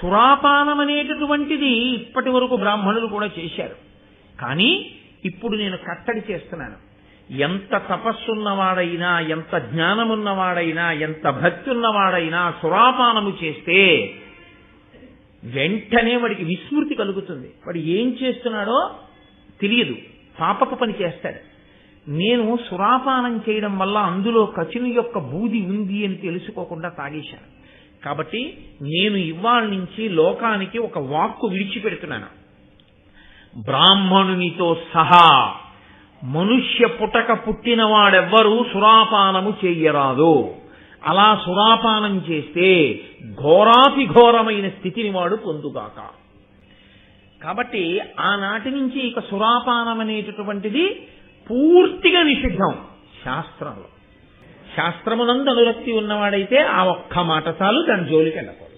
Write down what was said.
సురాపానం అనేటటువంటిది ఇప్పటి వరకు బ్రాహ్మణులు కూడా చేశారు. కానీ ఇప్పుడు నేను కట్టడి చేస్తున్నాను. ఎంత తపస్సున్నవాడైనా, ఎంత జ్ఞానమున్నవాడైనా, ఎంత భక్తి ఉన్నవాడైనా సురాపానము చేస్తే వెంటనే వాడికి విస్మృతి కలుగుతుంది. వాడు ఏం చేస్తున్నాడో తెలియదు, పాపపు పని చేస్తాడు. నేను సురాపానం చేయడం వల్ల అందులో కచుని యొక్క బూది ఉంది అని తెలుసుకోకుండా తాగేశాను. కాబట్టి నేను ఇవాళ నుంచి లోకానికి ఒక వాక్కు విడిచిపెడుతున్నాను. బ్రాహ్మణునితో సహా మనుష్య పుటక పుట్టినవాడెవ్వరూ సురాపానము చెయ్యరాదు. అలా సురాపానం చేస్తే ఘోరాతి ఘోరమైన స్థితిని వాడు పొందుగాక. కాబట్టి ఆనాటి నుంచి ఇక సురాపానం అనేటటువంటిది పూర్తిగా నిషిద్ధం శాస్త్రంలో. శాస్త్రమునందు అనురక్తి ఉన్నవాడైతే ఆ ఒక్క మాట చాలు, దాని జోలికి వెళ్ళకూడదు.